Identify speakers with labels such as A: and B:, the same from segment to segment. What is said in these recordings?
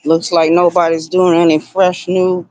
A: Looks like nobody's doing any fresh new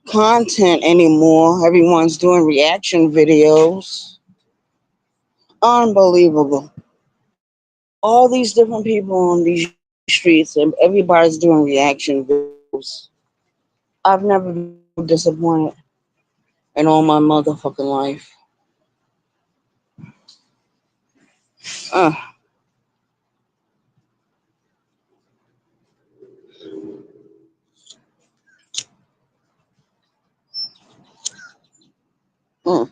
A: content anymore. Everyone's doing reaction videos. Unbelievable. All these different people on these streets and everybody's doing reaction videos. I've never been so disappointed in all my motherfucking life. Uh, mm.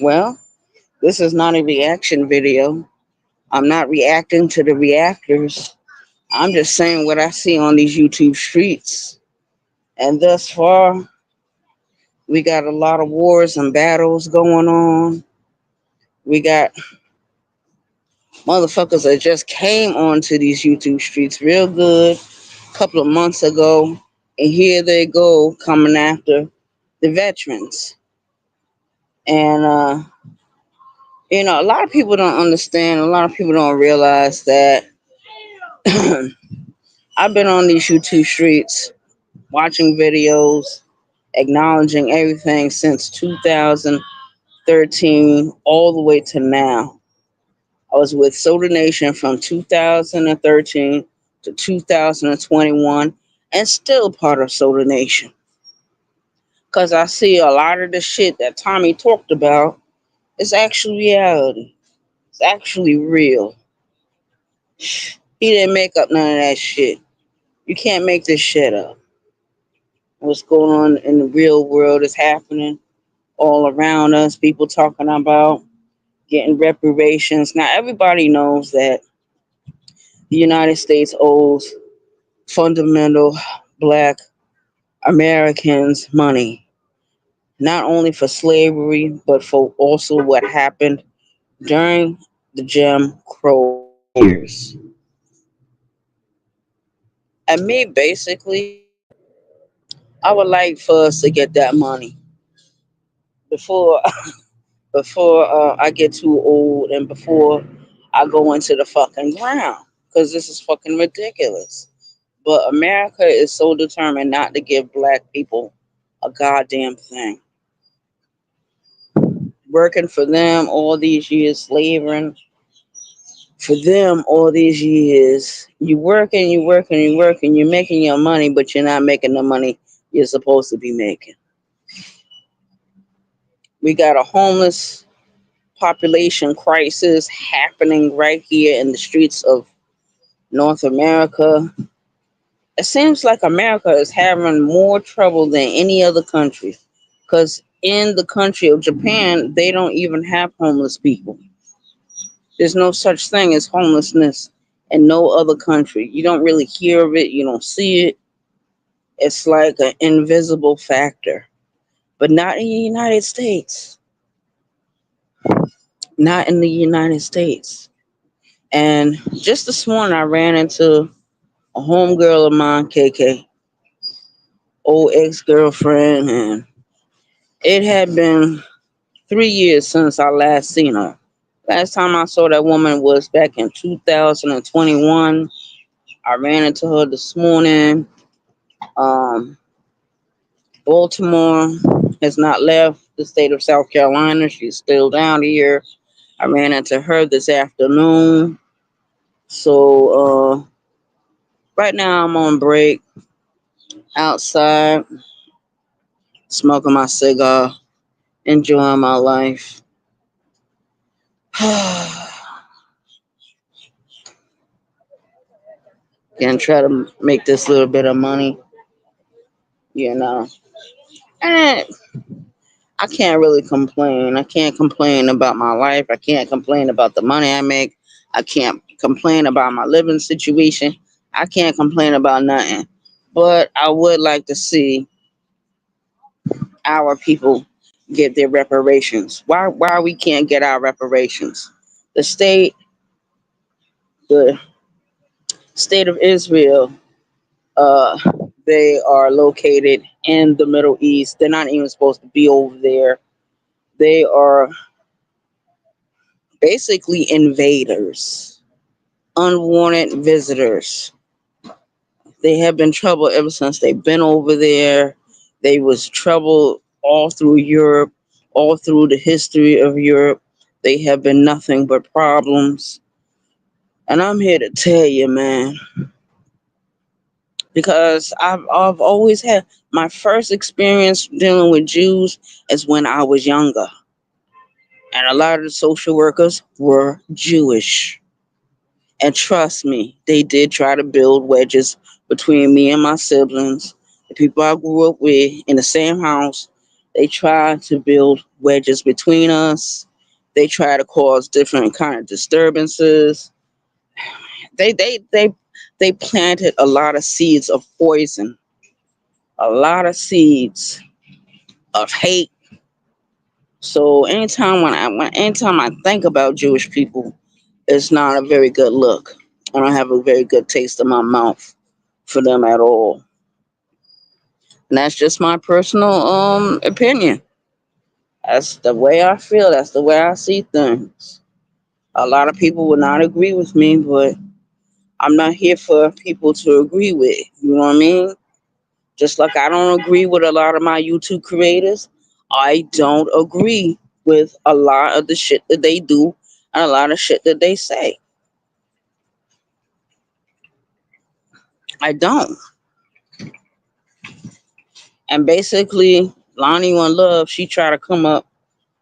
A: Well, this is not a reaction video. I'm not reacting to the reactors. I'm just saying what I see on these YouTube streets. And thus far, we got a lot of wars and battles going on. We got motherfuckers that just came onto these YouTube streets real good a couple of months ago. And here they go coming after the veterans. And, a lot of people don't understand. A lot of people don't realize that I've been on these YouTube streets watching videos, acknowledging everything since 2013 all the way to now. I was with Soda Nation from 2013 to 2021 and still part of Soda Nation. Because I see a lot of the shit that Tommy talked about is actually reality. It's actually real. He didn't make up none of that shit. You can't make this shit up. What's going on in the real world is happening all around us. People talking about getting reparations. Now, everybody knows that the United States owes fundamental black Americans money, not only for slavery, but for also what happened during the Jim Crow years. And me, basically, I would like for us to get that money before I get too old and before I go into the fucking ground, because this is fucking ridiculous. But America is so determined not to give black people a goddamn thing. Working for them all these years, slaving for them all these years. You working, you working, you working, you're making your money, but you're not making the money you're supposed to be making. We got a homeless population crisis happening right here in the streets of North America. It seems like America is having more trouble than any other country. Because in the country of Japan, they don't even have homeless people. There's no such thing as homelessness in no other country. You don't really hear of it, you don't see it. It's like an invisible factor. But not in the United States. Not in the United States. And just this morning, I ran into a homegirl of mine, KK, old ex girlfriend, and it had been 3 years since I last seen her. Last time I saw that woman was back in 2021. I ran into her this morning. Um, Baltimore has not left the state of South Carolina. She's still down here. I ran into her this afternoon. So right now I'm on break outside, smoking my cigar, enjoying my life. Can try to make this little bit of money, you know. And I can't really complain. I can't complain about my life. I can't complain about the money I make. I can't complain about my living situation. I can't complain about nothing. But I would like to see our people get their reparations. Why we can't get our reparations? The the state of Israel, uh, they are located in the Middle East. They're not even supposed to be over there. They are basically invaders, unwanted visitors. They have been trouble ever since they've been over there. They was trouble all through Europe, all through the history of Europe. They have been nothing but problems. And I'm here to tell you, man, because I've always had my first experience dealing with Jews is when I was younger. And a lot of the social workers were Jewish. And trust me, they did try to build wedges between me and my siblings, the people I grew up with in the same house. They tried to build wedges between us. They tried to cause different kind of disturbances. They they they they planted a lot of seeds of poison, a lot of seeds of hate. So anytime I think about Jewish people, it's not a very good look. I don't have a very good taste in my mouth for them at all. And that's just my personal opinion. That's the way I feel. That's the way I see things. A lot of people would not agree with me, but I'm not here for people to agree with. You know what I mean? Just like I don't agree with a lot of my YouTube creators, I don't agree with a lot of the shit that they do and a lot of shit that they say. I don't. And basically, Lonnie One Love, she tried to come up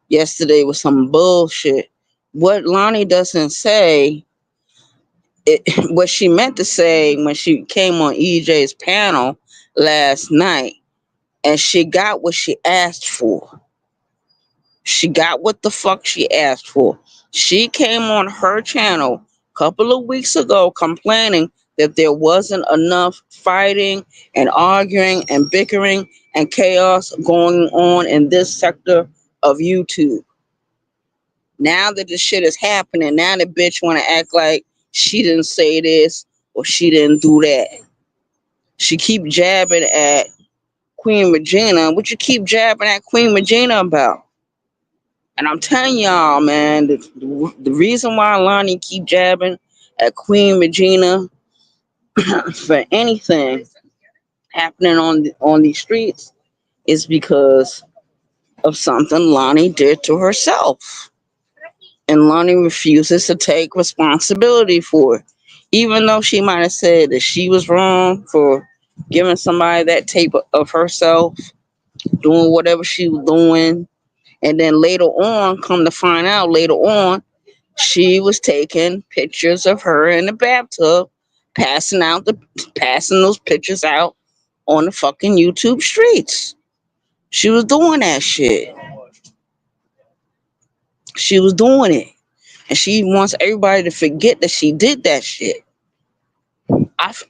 A: yesterday with some bullshit. What Lonnie doesn't say, what she meant to say when she came on EJ's panel last night, and she got what she asked for. She got what the fuck she asked for. She came on her channel a couple of weeks ago complaining that there wasn't enough fighting and arguing and bickering and chaos going on in this sector of YouTube. Now that this shit is happening, now the bitch want to act like she didn't say this or she didn't do that. She keep jabbing at Queen Regina. What you keep jabbing at Queen Regina about? And I'm telling y'all, man, the reason why Lonnie keep jabbing at Queen Regina for anything happening on these streets is because of something Lonnie did to herself. And Lonnie refuses to take responsibility for it. Even though she might have said that she was wrong for giving somebody that tape of herself, doing whatever she was doing. And then later on, come to find out later on, she was taking pictures of her in the bathtub, passing those pictures out on the fucking YouTube streets. She was doing that shit. She was doing it. And she wants everybody to forget that she did that shit.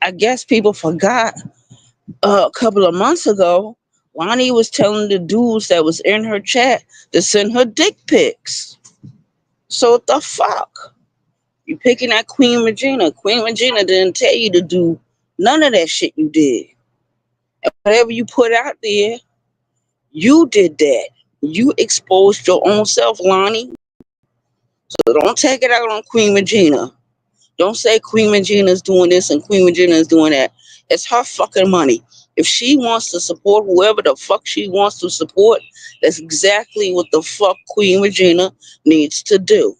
A: I guess people forgot a couple of months ago, Lonnie was telling the dudes that was in her chat to send her dick pics. So what the fuck? You picking at Queen Regina. Queen Regina didn't tell you to do none of that shit you did. And whatever you put out there, you did that. You exposed your own self, Lonnie. So don't take it out on Queen Regina. Don't say Queen Regina is doing this and Queen Regina is doing that. It's her fucking money. If she wants to support whoever the fuck she wants to support, that's exactly what the fuck Queen Regina needs to do.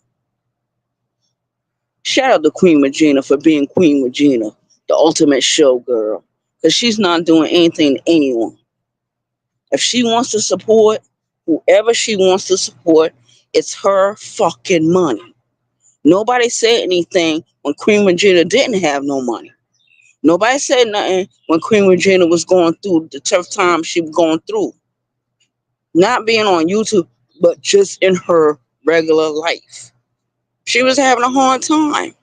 A: Shout out to Queen Regina for being Queen Regina, the ultimate showgirl. Because she's not doing anything to anyone. If she wants to support whoever she wants to support, it's her fucking money. Nobody said anything when Queen Regina didn't have no money. Nobody said nothing when Queen Regina was going through the tough time she was going through. Not being on YouTube, but just in her regular life. She was having a hard time.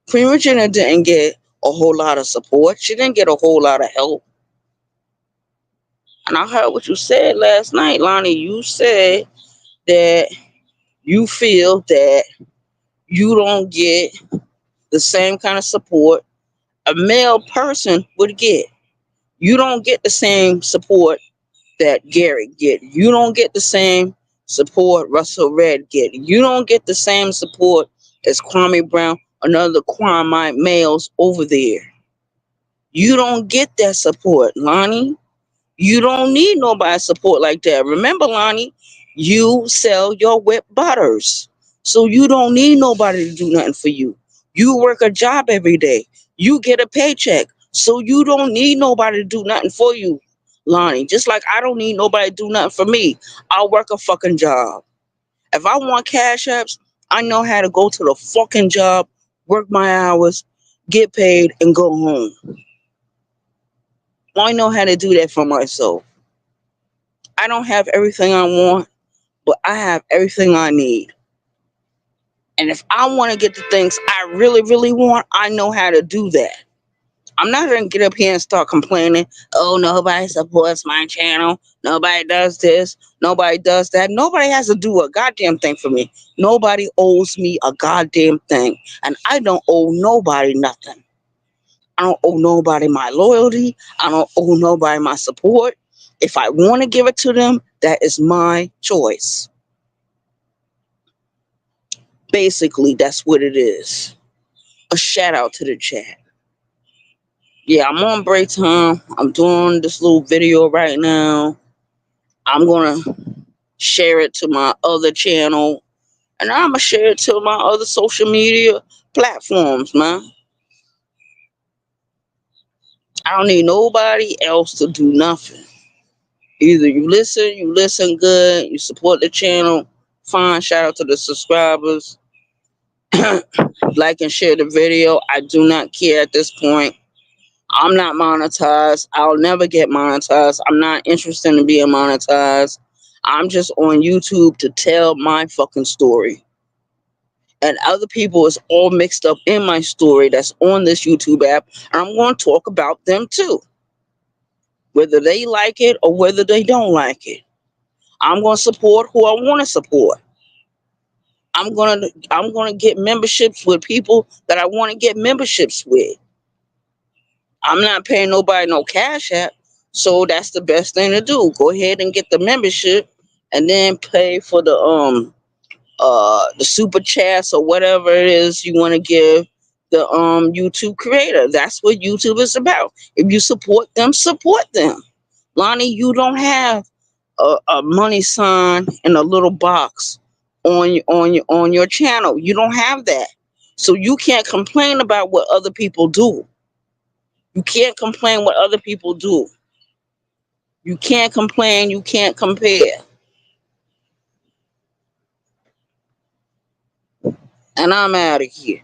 A: Queen Regina didn't get a whole lot of support. She didn't get a whole lot of help. And I heard what you said last night, Lonnie. You said that you feel that you don't get the same kind of support a male person would get. You don't get the same support that Gary get. You don't get the same support Russell Red get. You don't get the same support as Kwame Brown and other Kwame males over there. You don't get that support, Lonnie. You don't need nobody's support like that. Remember, Lonnie, you sell your whip butters. So you don't need nobody to do nothing for you. You work a job every day. You get a paycheck. So you don't need nobody to do nothing for you, Lonnie. Just like I don't need nobody to do nothing for me. I'll work a fucking job. If I want cash apps, I know how to go to the fucking job, work my hours, get paid, and go home. I know how to do that for myself. I don't have everything I want, but I have everything I need. And if I want to get the things I really, really want, I know how to do that. I'm not going to get up here and start complaining, oh, nobody supports my channel. Nobody does this. Nobody does that. Nobody has to do a goddamn thing for me. Nobody owes me a goddamn thing. And I don't owe nobody nothing. I don't owe nobody my loyalty. I don't owe nobody my support. If I want to give it to them, that is my choice. Basically, that's what it is. A shout out to the chat. Yeah, I'm on break time. I'm doing this little video right now. I'm going to share it to my other channel. And I'm going to share it to my other social media platforms, man. I don't need nobody else to do nothing. Either you listen good, you support the channel, fine, shout out to the subscribers. Like and share the video. I do not care at this point. I'm not monetized. I'll never get monetized. I'm not interested in being monetized. I'm just on YouTube to tell my fucking story. And other people is all mixed up in my story that's on this YouTube app. And I'm going to talk about them too. Whether they like it or whether they don't like it. I'm going to support who I want to support. I'm gonna get memberships with people that I want to get memberships with. I'm not paying nobody no cash app, so that's the best thing to do. Go ahead and get the membership, and then pay for the super chats or whatever it is you want to give the YouTube creator. That's what YouTube is about. If you support them, support them. Lonnie, you don't have a money sign in a little box on your channel. You don't have that. So you can't complain about what other people do. You can't complain what other people do. You can't complain, you can't compare. And I'm out of here.